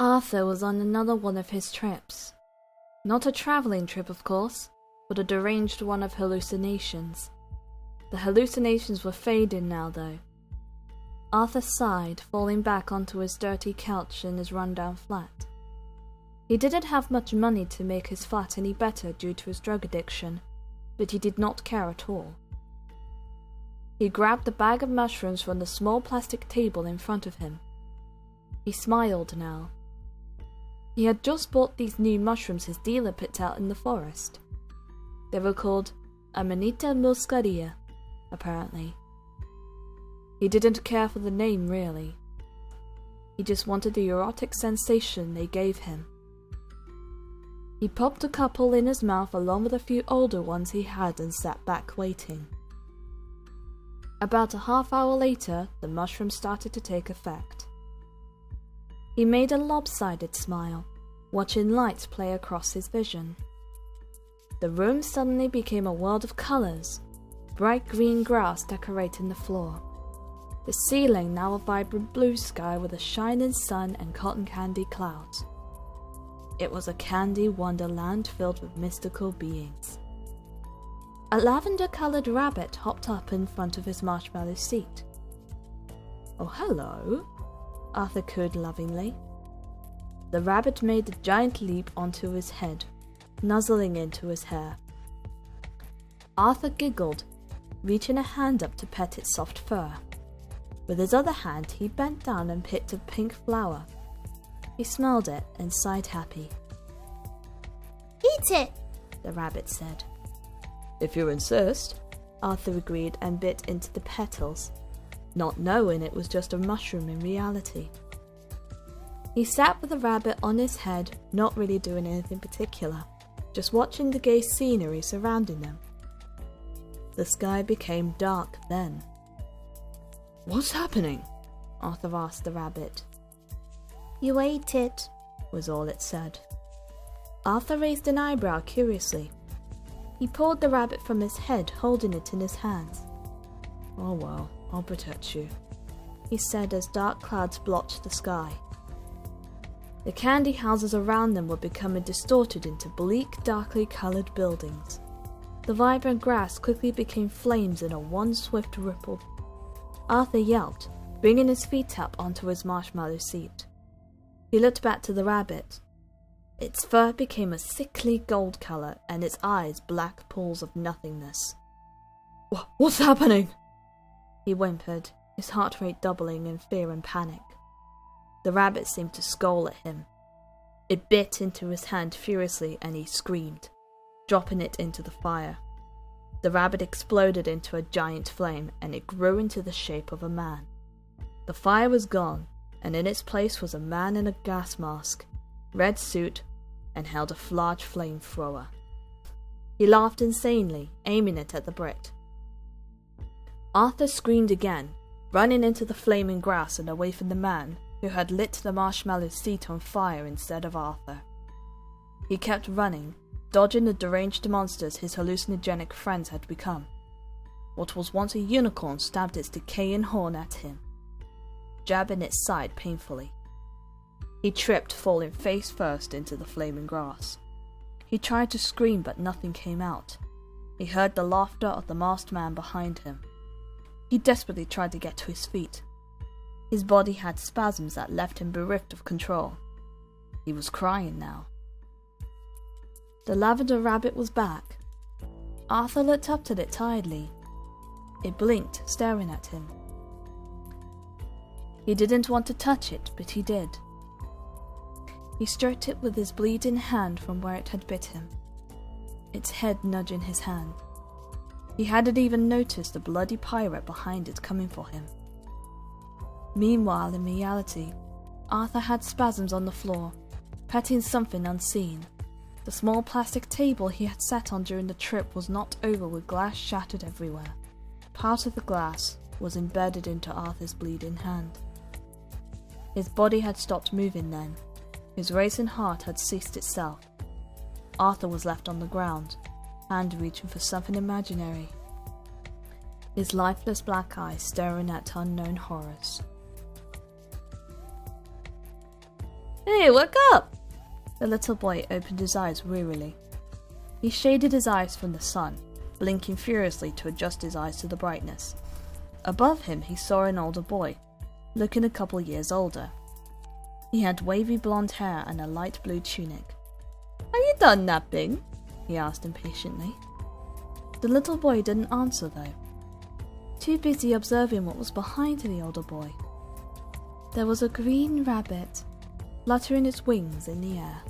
Arthur was on another one of his trips. Not a travelling trip, of course, but a deranged one of hallucinations. The hallucinations were fading now, though. Arthur sighed, falling back onto his dirty couch in his rundown flat. He didn't have much money to make his flat any better due to his drug addiction, but he did not care at all. He grabbed the bag of mushrooms from the small plastic table in front of him. He smiled now. He had just bought these new mushrooms his dealer picked out in the forest. They were called Amanita muscaria, apparently. He didn't care for the name, really. He just wanted the erotic sensation they gave him. He popped a couple in his mouth along with a few older ones he had and sat back waiting. About a half-hour later, the mushrooms started to take effect. He made a lopsided smile, watching lights play across his vision. The room suddenly became a world of colours, bright green grass decorating the floor. The ceiling now a vibrant blue sky with a shining sun and cotton candy clouds. It was a candy wonderland filled with mystical beings. A lavender-coloured rabbit hopped up in front of his marshmallow seat. "Oh, hello," Arthur cooed lovingly. The rabbit made a giant leap onto his head, nuzzling into his hair. Arthur giggled, reaching a hand up to pet its soft fur. With his other hand, he bent down and picked a pink flower. He smelled it and sighed happy. "Eat it," the rabbit said. "If you insist," Arthur agreed and bit into the petals, not knowing it was just a mushroom in reality. He sat with the rabbit on his head, not really doing anything particular, just watching the gay scenery surrounding them. The sky became dark then. "What's happening?" Arthur asked the rabbit. "You ate it," was all it said. Arthur raised an eyebrow curiously. He pulled the rabbit from his head, holding it in his hands. "Oh well, I'll protect you," he said as dark clouds blotched the sky. The candy houses around them were becoming distorted into bleak, darkly coloured buildings. The vibrant grass quickly became flames in a one swift ripple. Arthur yelped, bringing his feet up onto his marshmallow seat. He looked back to the rabbit. Its fur became a sickly gold colour and its eyes black pools of nothingness. "What's happening?" he whimpered, his heart rate doubling in fear and panic. The rabbit seemed to scowl at him. It bit into his hand furiously and he screamed, dropping it into the fire. The rabbit exploded into a giant flame and it grew into the shape of a man. The fire was gone, and in its place was a man in a gas mask, red suit, and held a large flamethrower. He laughed insanely, aiming it at the brick. Arthur screamed again, running into the flaming grass and away from the man who had lit the marshmallow seat on fire instead of Arthur. He kept running, dodging the deranged monsters his hallucinogenic friends had become. What was once a unicorn stabbed its decaying horn at him, jabbing its side painfully. He tripped, falling face first into the flaming grass. He tried to scream, but nothing came out. He heard the laughter of the masked man behind him. He desperately tried to get to his feet. His body had spasms that left him bereft of control. He was crying now. The lavender rabbit was back. Arthur looked up at it tiredly. It blinked, staring at him. He didn't want to touch it, but he did. He stroked it with his bleeding hand from where it had bit him, its head nudging his hand. He hadn't even noticed the bloody pirate behind it coming for him. Meanwhile, in reality, Arthur had spasms on the floor, petting something unseen. The small plastic table he had sat on during the trip was knocked over with glass shattered everywhere. Part of the glass was embedded into Arthur's bleeding hand. His body had stopped moving then. His racing heart had ceased itself. Arthur was left on the ground, hand reaching for something imaginary. His lifeless black eyes staring at unknown horrors. Hey, wake up! The little boy opened his eyes wearily. He shaded his eyes from the sun, blinking furiously to adjust his eyes to the brightness. Above him he saw an older boy, looking a couple years older. He had wavy blonde hair and a light blue tunic. Are you done napping? He asked impatiently. The little boy didn't answer though, too busy observing what was behind the older boy. There was a green rabbit, fluttering its wings in the air.